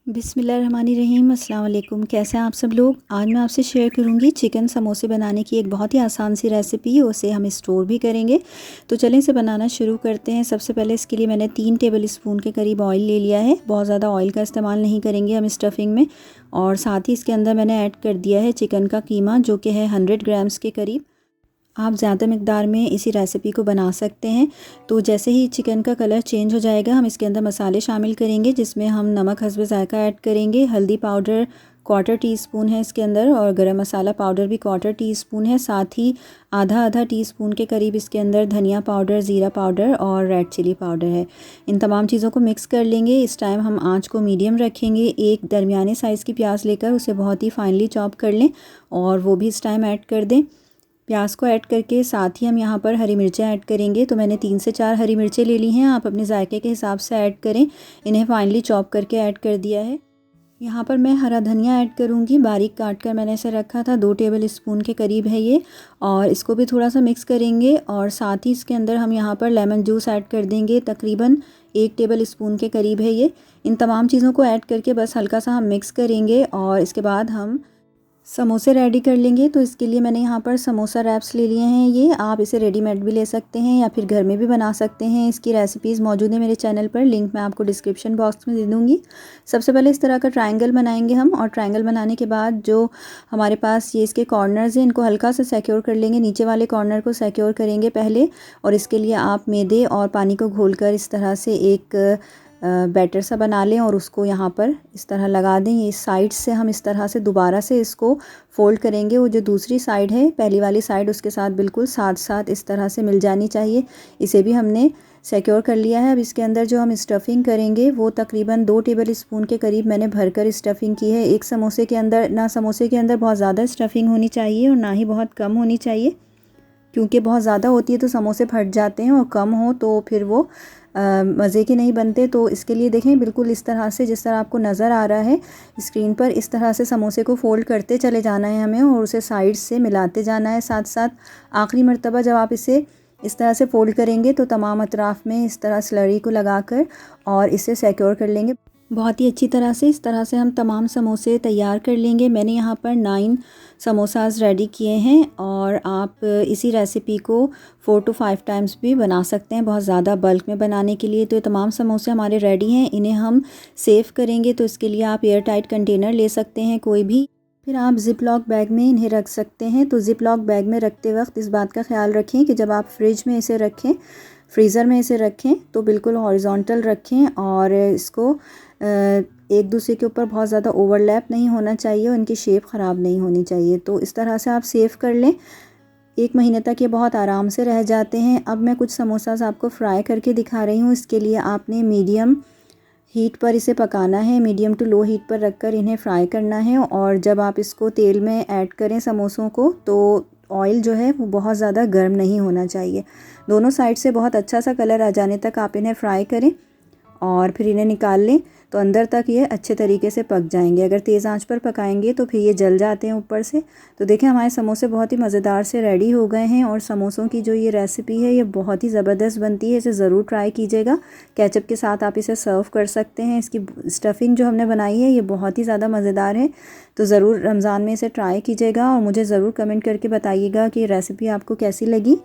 बिस्मिल्लाहिर्रहमानिर्रहीम। अस्सलाम वालेकुम। कैसे हैं आप सब लोग। आज मैं आपसे शेयर करूंगी चिकन समोसे बनाने की एक बहुत ही आसान सी रेसिपी। उसे हम स्टोर भी करेंगे। तो चलें इसे बनाना शुरू करते हैं। सबसे पहले इसके लिए मैंने 3 टेबल स्पून के करीब ऑयल ले लिया है। बहुत ज़्यादा ऑयल का इस्तेमाल नहीं करेंगे हम स्टफ़िंग में। और साथ ही इसके अंदर मैंने ऐड कर दिया है चिकन का कीमा, जो कि है 100 ग्राम्स के करीब। आप ज़्यादा मकदार में इसी रेसिपी को बना सकते हैं। तो जैसे ही चिकन का कलर चेंज हो जाएगा, हम इसके अंदर मसाले शामिल करेंगे, जिसमें हम नमक हस्ब ज़ायक़ा ऐड करेंगे। हल्दी पाउडर 1/4 टीस्पून है इसके अंदर, और गरम मसाला पाउडर भी 1/4 टीस्पून है। साथ ही आधा टीस्पून के करीब इसके अंदर धनिया पाउडर, ज़ीरा पाउडर और रेड चिली पाउडर है। इन तमाम चीज़ों को मिक्स कर लेंगे। इस टाइम हम आँच को मीडियम रखेंगे। एक दरमियाने साइज़ की प्याज लेकर उसे बहुत ही फाइनली चॉप कर लें, और वो भी इस टाइम ऐड कर दें। प्याज को ऐड करके साथ ही हम यहाँ पर हरी मिर्चें ऐड करेंगे। तो मैंने 3 से 4 हरी मिर्चें ले ली हैं। आप अपने जायके के हिसाब से ऐड करें। इन्हें फाइनली चॉप करके ऐड कर दिया है। यहाँ पर मैं हरा धनिया ऐड करूँगी। बारीक काट कर मैंने इसे रखा था। 2 टेबल स्पून के करीब है ये। और इसको भी थोड़ा सा मिक्स करेंगे। और साथ ही इसके अंदर हम यहाँ पर लेमन जूस ऐड कर देंगे। तकरीबन 1 टेबल स्पून के करीब है ये। इन तमाम चीज़ों को ऐड करके बस हल्का सा हम मिक्स करेंगे, और इसके बाद हम समोसे रेडी कर लेंगे। तो इसके लिए मैंने यहाँ पर समोसा रैप्स ले लिए हैं। ये आप इसे रेडीमेड भी ले सकते हैं या फिर घर में भी बना सकते हैं। इसकी रेसिपीज़ मौजूद है मेरे चैनल पर, लिंक मैं आपको डिस्क्रिप्शन बॉक्स में दे दूँगी। सबसे पहले इस तरह का ट्रायंगल बनाएंगे हम, और ट्रायंगल बनाने के बाद जो हमारे पास ये इसके कॉर्नर्स हैं, इनको हल्का सा सिक्योर कर लेंगे। नीचे वाले कॉर्नर को सिक्योर करेंगे पहले, और इसके लिए आप मैदे और पानी को घोलकर इस तरह से एक बैटर सा बना लें, और उसको यहाँ पर इस तरह लगा दें। ये साइड से हम इस तरह से दोबारा से इसको फ़ोल्ड करेंगे। वो जो दूसरी साइड है, पहली वाली साइड, उसके साथ बिल्कुल साथ साथ इस तरह से मिल जानी चाहिए। इसे भी हमने सिक्योर कर लिया है। अब इसके अंदर जो हम स्टफ़िंग करेंगे, वो तकरीबन 2 टेबल स्पून के करीब मैंने भरकर स्टफ़िंग की है। एक समोसे के अंदर ना समोसे के अंदर बहुत ज़्यादा स्टफ़िंग होनी चाहिए और ना ही बहुत कम होनी चाहिए, क्योंकि बहुत ज़्यादा होती है तो समोसे फट जाते हैं, और कम हो तो फिर वो मज़े के नहीं बनते। तो इसके लिए देखें, बिल्कुल इस तरह से, जिस तरह आपको नज़र आ रहा है स्क्रीन पर, इस तरह से समोसे को फ़ोल्ड करते चले जाना है हमें, और उसे साइड से मिलाते जाना है साथ साथ। आखिरी मर्तबा जब आप इसे इस तरह से फ़ोल्ड करेंगे, तो तमाम अतराफ़ में इस तरह स्लरी को लगाकर और इसे सिक्योर कर लेंगे बहुत ही अच्छी तरह से। इस तरह से हम तमाम समोसे तैयार कर लेंगे। मैंने यहाँ पर 9 समोसास रेडी किए हैं, और आप इसी रेसिपी को 4 to 5 टाइम्स भी बना सकते हैं, बहुत ज़्यादा बल्क में बनाने के लिए। तो ये तमाम समोसे हमारे रेडी हैं। इन्हें हम सेव करेंगे, तो इसके लिए आप एयर टाइट कंटेनर ले सकते हैं कोई भी। फिर आप ज़िप लॉक बैग में इन्हें रख सकते हैं। तो ज़िप लॉक बैग में रखते वक्त इस बात का ख्याल रखें कि जब आप फ्रिज में इसे रखें, फ्रीज़र में इसे रखें, तो बिल्कुल हॉरिजॉन्टल रखें, और इसको एक दूसरे के ऊपर बहुत ज़्यादा ओवरलैप नहीं होना चाहिए, और इनकी शेप ख़राब नहीं होनी चाहिए। तो इस तरह से आप सेव कर लें। 1 महीने तक ये बहुत आराम से रह जाते हैं। अब मैं कुछ समोसास आपको फ्राई करके दिखा रही हूँ। इसके लिए आपने मीडियम हीट पर इसे पकाना है। मीडियम टू लो हीट पर रखकर इन्हें फ्राई करना है। और जब आप इसको तेल में ऐड करें समोसों को, तो ऑयल जो है वो बहुत ज़्यादा गर्म नहीं होना चाहिए। दोनों साइड से बहुत अच्छा सा कलर आ जाने तक आप इन्हें फ्राई करें, और फिर इन्हें निकाल लें, तो अंदर तक ये अच्छे तरीके से पक जाएंगे। अगर तेज़ आंच पर पकाएंगे तो फिर ये जल जाते हैं ऊपर से। तो देखें, हमारे समोसे बहुत ही मज़ेदार से रेडी हो गए हैं। और समोसों की जो ये रेसिपी है, ये बहुत ही ज़बरदस्त बनती है। इसे ज़रूर ट्राई कीजिएगा। केचप के साथ आप इसे सर्व कर सकते हैं। इसकी स्टफ़िंग जो हमने बनाई है, ये बहुत ही ज़्यादा मज़ेदार है। तो ज़रूर रमज़ान में इसे ट्राई कीजिएगा, और मुझे ज़रूर कमेंट करके बताइएगा कि ये रेसिपी आपको कैसी लगी।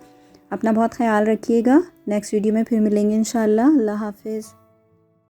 अपना बहुत ख्याल रखिएगा। नेक्स्ट वीडियो में फिर मिलेंगे इंशाअल्लाह। अल्लाह हाफ़िज़।